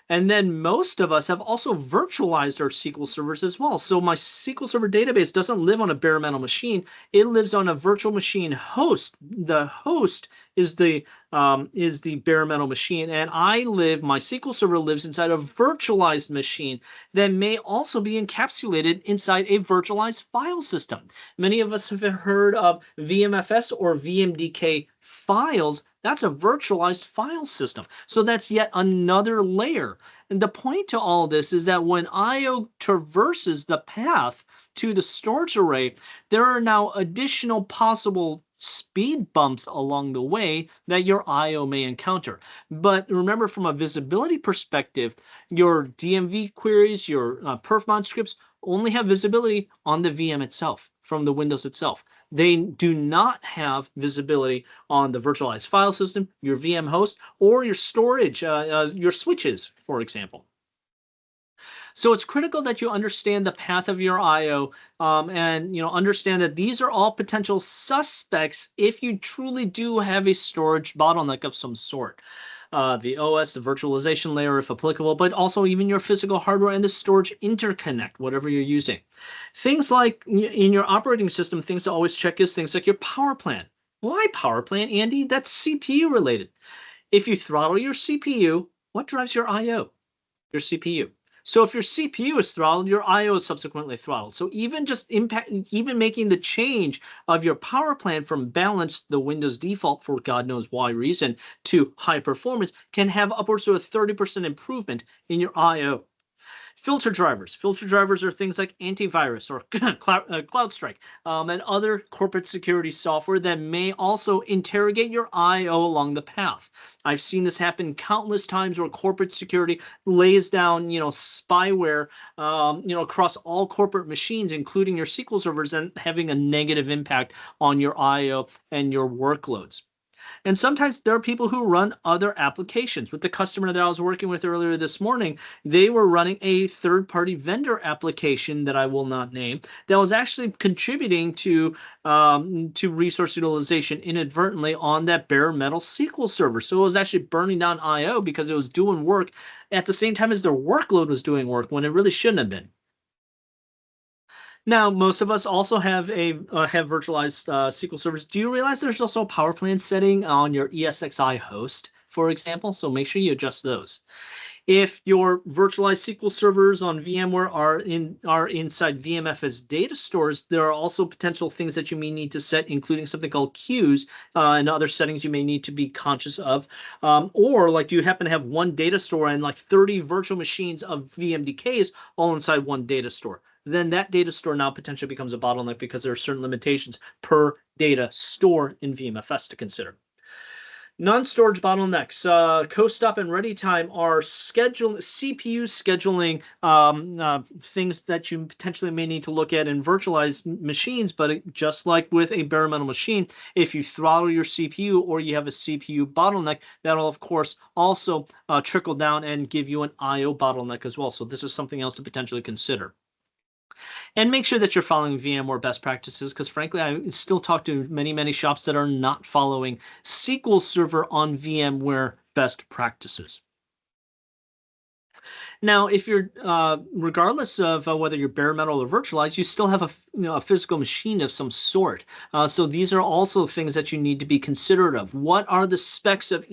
And then most of us have also virtualized our SQL servers as well. So my SQL Server database doesn't live on a bare metal machine. It lives on a virtual machine host. The host is the bare metal machine, and my SQL Server lives inside a virtualized machine that may also be encapsulated inside a virtualized file system. Many of us have heard of VMFS or VMDK files. That's a virtualized file system. So that's yet another layer. And the point to all this is that when IO traverses the path to the storage array, there are now additional possible speed bumps along the way that your IO may encounter. But remember, from a visibility perspective, your DMV queries, your perfmon scripts only have visibility on the VM itself, from the Windows itself. They do not have visibility on the virtualized file system, your VM host, or your storage, your switches, for example. So it's critical that you understand the path of your IO and understand that these are all potential suspects if you truly do have a storage bottleneck of some sort. the OS, the virtualization layer if applicable, but also even your physical hardware and the storage interconnect, whatever you're using. Things like in your operating system, things to always check is things like your power plan. Why power plan, Andy? That's CPU related. If you throttle your CPU, what drives your I/O? Your CPU. So if your CPU is throttled, your I/O is subsequently throttled. So even making the change of your power plan from balanced, the Windows default for God knows why reason, to high performance can have upwards to a 30% improvement in your I/O. Filter drivers. Filter drivers are things like antivirus or CloudStrike and other corporate security software that may also interrogate your I/O along the path. I've seen this happen countless times where corporate security lays down, spyware, across all corporate machines, including your SQL servers, and having a negative impact on your I/O and your workloads. And sometimes there are people who run other applications. With the customer that I was working with earlier this morning, they were running a third-party vendor application that I will not name that was actually contributing to resource utilization inadvertently on that bare metal SQL server. So it was actually burning down I/O because it was doing work at the same time as their workload was doing work when it really shouldn't have been. Now, most of us also have virtualized SQL servers. Do you realize there's also a power plan setting on your ESXi host, for example? So make sure you adjust those. If your virtualized SQL servers on VMware are inside VMFS data stores, there are also potential things that you may need to set, including something called queues and other settings you may need to be conscious of. Or like, do you happen to have one data store and like 30 virtual machines of VMDKs all inside one data store? Then that data store now potentially becomes a bottleneck because there are certain limitations per data store in VMFS to consider. Non-storage bottlenecks, co-stop and ready time are CPU scheduling things that you potentially may need to look at in virtualized machines. But just like with a bare metal machine, if you throttle your CPU or you have a CPU bottleneck, that'll of course also trickle down and give you an I/O bottleneck as well. So this is something else to potentially consider. And make sure that you're following VMware best practices, because frankly, I still talk to many, many shops that are not following SQL Server on VMware best practices. Now, if you're, regardless of whether you're bare metal or virtualized, you still have a physical machine of some sort. So these are also things that you need to be considerate of. What are the specs of,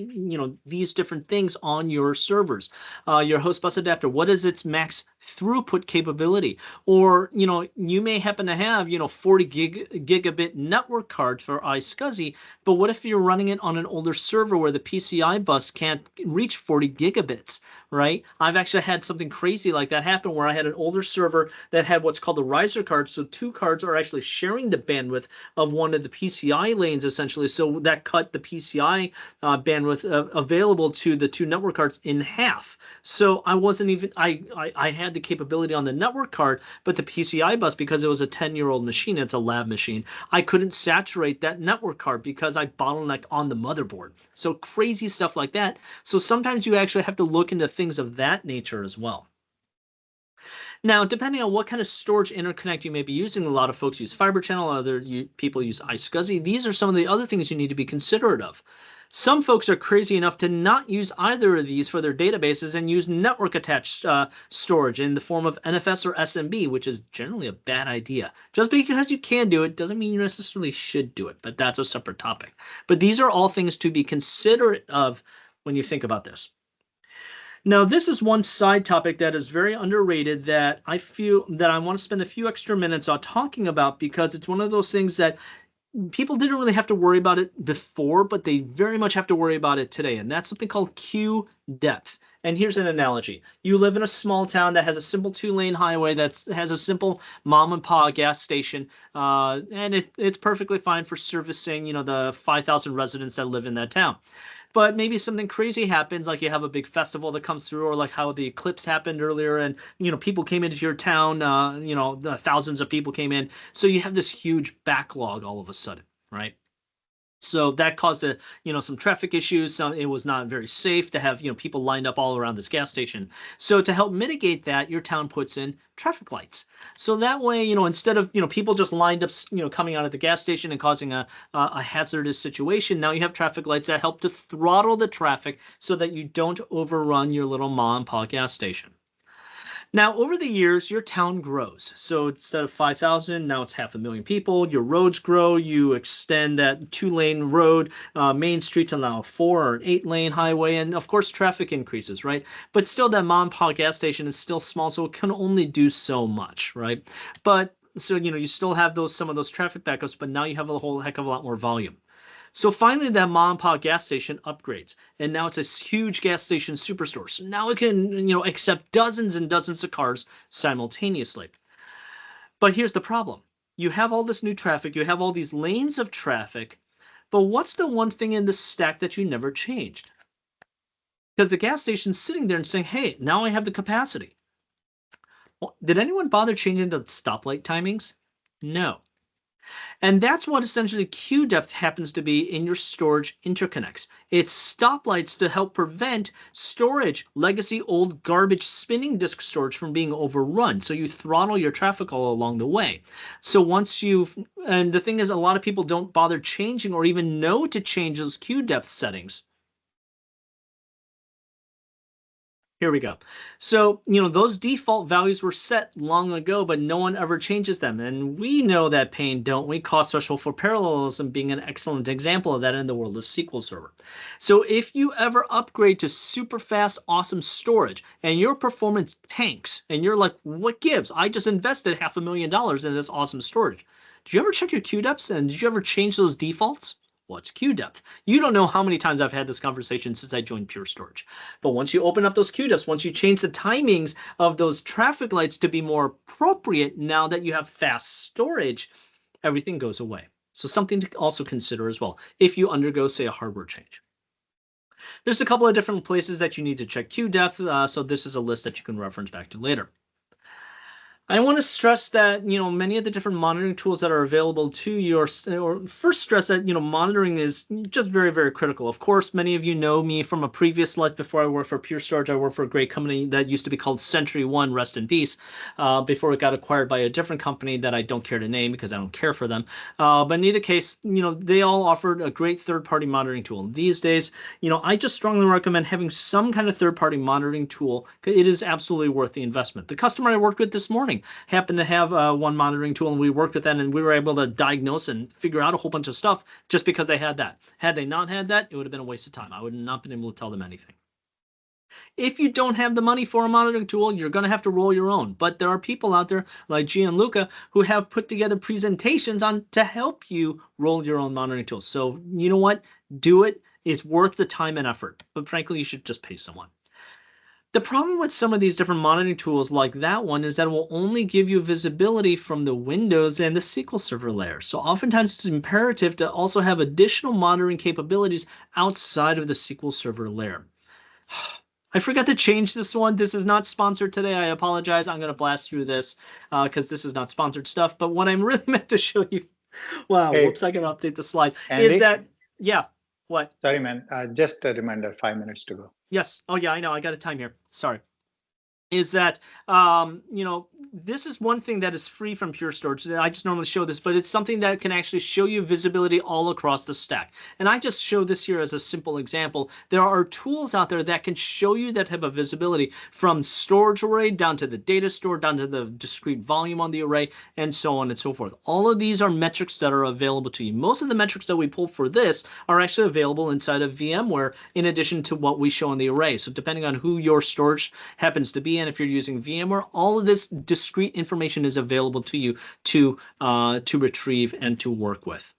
these different things on your servers? Your host bus adapter, what is its max throughput capability? Or, you may happen to have, 40 gigabit network cards for iSCSI, but what if you're running it on an older server where the PCI bus can't reach 40 gigabits, right? I've actually had something crazy like that happen where I had an older server that had what's called the riser card. So two cards are actually sharing the bandwidth of one of the PCI lanes, essentially. So that cut the PCI bandwidth available to the two network cards in half. So I wasn't even, I had the capability on the network card, but the PCI bus, because it was a 10-year-old machine, it's a lab machine, I couldn't saturate that network card because I bottlenecked on the motherboard. So crazy stuff like that. So sometimes you actually have to look into things of that nature as well. Now, depending on what kind of storage interconnect you may be using, a lot of folks use Fiber Channel, other people use iSCSI. These are some of the other things you need to be considerate of. Some folks are crazy enough to not use either of these for their databases and use network attached storage in the form of NFS or SMB, which is generally a bad idea. Just because you can do it doesn't mean you necessarily should do it, but that's a separate topic. But these are all things to be considerate of when you think about this. Now, this is one side topic that is very underrated that I feel that I want to spend a few extra minutes on talking about, because it's one of those things that people didn't really have to worry about it before, but they very much have to worry about it today. And that's something called queue depth. And here's an analogy. You live in a small town that has a simple 2-lane highway that has a simple mom and pop gas station. And it's perfectly fine for servicing, the 5,000 residents that live in that town. But maybe something crazy happens, like you have a big festival that comes through, or like how the eclipse happened earlier, and people came into your town, thousands of people came in. So you have this huge backlog all of a sudden, right? So that caused some traffic issues. So it was not very safe to have, people lined up all around this gas station. So to help mitigate that, your town puts in traffic lights. So that way, instead of, people just lined up, coming out of the gas station and causing a hazardous situation, now you have traffic lights that help to throttle the traffic so that you don't overrun your little mom and pop gas station. Now, over the years, your town grows. So instead of 5,000, now it's 500,000 people. Your roads grow. You extend that 2-lane road, Main Street to now a 4 or an 8-lane highway. And of course, traffic increases, right? But still, that mom and pop gas station is still small, so it can only do so much, right? But so, you still have some of those traffic backups, but now you have a whole heck of a lot more volume. So finally, that mom and pop gas station upgrades, and now it's a huge gas station superstore. So now it can, accept dozens and dozens of cars simultaneously. But here's the problem. You have all this new traffic, you have all these lanes of traffic, but what's the one thing in the stack that you never changed? Because the gas station's sitting there and saying, hey, now I have the capacity. Well, did anyone bother changing the stoplight timings? No. And that's what essentially queue depth happens to be in your storage interconnects. It's stoplights to help prevent storage, legacy old garbage spinning disk storage from being overrun. So you throttle your traffic all along the way. So and the thing is, a lot of people don't bother changing or even know to change those queue depth settings. Here we go. So, those default values were set long ago, but no one ever changes them. And we know that pain, don't we? Cost threshold for parallelism being an excellent example of that in the world of SQL Server. So if you ever upgrade to super fast, awesome storage and your performance tanks and you're like, what gives? I just invested $500,000 in this awesome storage. Did you ever check your queue depths and did you ever change those defaults? What's queue depth? You don't know how many times I've had this conversation since I joined Pure Storage. But once you open up those queue depths, once you change the timings of those traffic lights to be more appropriate, now that you have fast storage, everything goes away. So something to also consider as well if you undergo, say, a hardware change. There's a couple of different places that you need to check queue depth, so this is a list that you can reference back to later. I want to stress that, many of the different monitoring tools that are available to you or first stress that, monitoring is just very, very critical. Of course, many of you know me from a previous life before I worked for Pure Storage. I worked for a great company that used to be called Century One, rest in peace, before it got acquired by a different company that I don't care to name because I don't care for them. But in either case, they all offered a great third-party monitoring tool. These days, I just strongly recommend having some kind of third-party monitoring tool. It is absolutely worth the investment. The customer I worked with this morning happened to have one monitoring tool, and we worked with that, and we were able to diagnose and figure out a whole bunch of stuff just because they had that. Had they not had that, it would have been a waste of time. I would have not been able to tell them anything. If you don't have the money for a monitoring tool, you're going to have to roll your own. But there are people out there like Gianluca who have put together presentations to help you roll your own monitoring tools. So you know what? Do it. It's worth the time and effort. But frankly, you should just pay someone. The problem with some of these different monitoring tools like that one is that it will only give you visibility from the Windows and the SQL Server layer. So oftentimes it's imperative to also have additional monitoring capabilities outside of the SQL Server layer. I forgot to change this one. This is not sponsored today. I apologize. I'm going to blast through this because this is not sponsored stuff. But what I'm really meant to show you, wow, Hey, whoops, I can update the slide, Andy? is that, yeah, what? Sorry, man. Just a reminder, 5 minutes to go. Yes. Oh, yeah, I know. I got a time here. Sorry. Is that, this is one thing that is free from Pure Storage. I just normally show this, but it's something that can actually show you visibility all across the stack. And I just show this here as a simple example. There are tools out there that can show you that type of visibility from storage array down to the data store, down to the discrete volume on the array, and so on and so forth. All of these are metrics that are available to you. Most of the metrics that we pull for this are actually available inside of VMware in addition to what we show in the array. So depending on who your storage happens to be, and if you're using VMware, all of this discrete information is available to you to retrieve and to work with.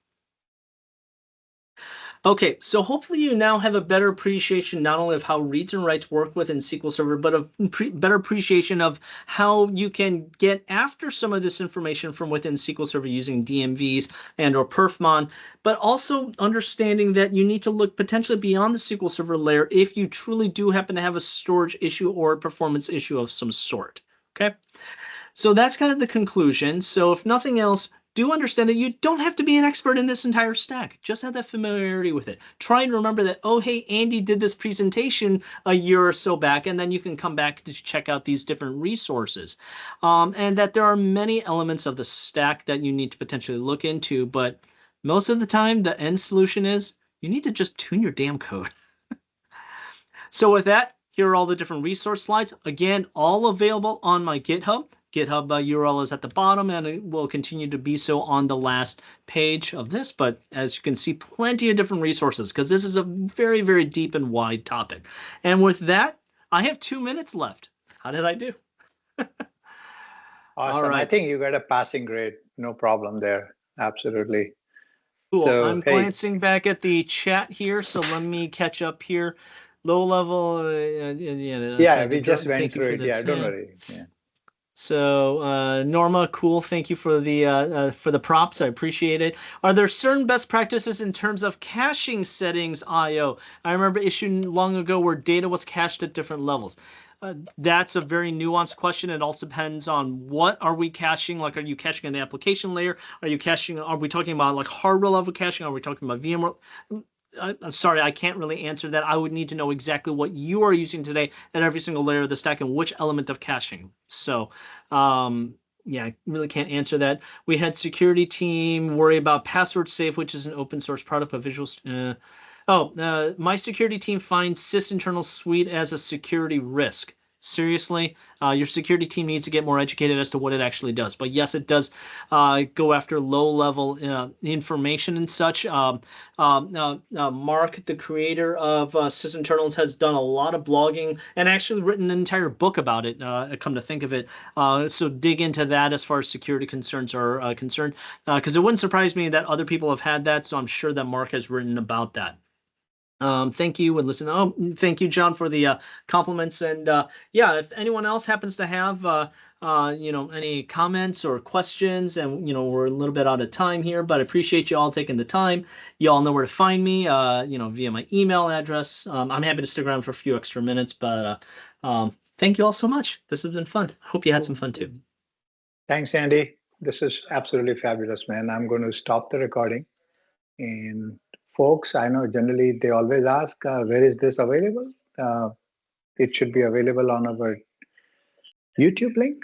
Okay, so hopefully you now have a better appreciation not only of how reads and writes work within SQL Server, but a better appreciation of how you can get after some of this information from within SQL Server using DMVs and or perfmon, but also understanding that you need to look potentially beyond the SQL Server layer if you truly do happen to have a storage issue or a performance issue of some sort. Okay, so that's kind of the conclusion. So if nothing else, do understand that you don't have to be an expert in this entire stack. Just have that familiarity with it. Try and remember that, oh, hey, Andy did this presentation a year or so back, and then you can come back to check out these different resources. And that there are many elements of the stack that you need to potentially look into, but most of the time, the end solution is you need to just tune your damn code. So with that, here are all the different resource slides. Again, all available on my GitHub. GitHub URL is at the bottom, and it will continue to be so on the last page of this. But as you can see, plenty of different resources, because this is a very, very deep and wide topic. And with that, I have 2 minutes left. How did I do? Awesome. All right. I think you got a passing grade. No problem there. Absolutely. Cool. So, I'm glancing back at the chat here, so let me catch up here. Low level. Yeah, we just went through it. Yeah, don't worry. Yeah. So Norma, cool. Thank you for the props. I appreciate it. Are there certain best practices in terms of caching settings I/O? I remember issuing long ago where data was cached at different levels. That's a very nuanced question. It also depends on what are we caching. Like, are you caching in the application layer? Are we talking about like hardware level caching? Are we talking about VMware? I'm sorry, I can't really answer that. I would need to know exactly what you are using today at every single layer of the stack and which element of caching. So, yeah, I really can't answer that. We had security team worry about password safe, which is an open source product of Visual. My security team finds sysinternal suite as a security risk. Seriously, your security team needs to get more educated as to what it actually does. But yes, it does go after low-level information and such. Mark, the creator of sysinternals, has done a lot of blogging and actually written an entire book about it, come to think of it. So dig into that as far as security concerns are concerned, because it wouldn't surprise me that other people have had that, so I'm sure that Mark has written about that. Thank you and listen. Oh, thank you, John, for the compliments. And yeah, if anyone else happens to have any comments or questions, and we're a little bit out of time here, but I appreciate you all taking the time. You all know where to find me, via my email address. I'm happy to stick around for a few extra minutes, but thank you all so much. This has been fun. I hope you had some fun too. Thanks, Andy. This is absolutely fabulous, man. I'm going to stop the recording. And folks, I know generally they always ask, where is this available? It should be available on our YouTube link.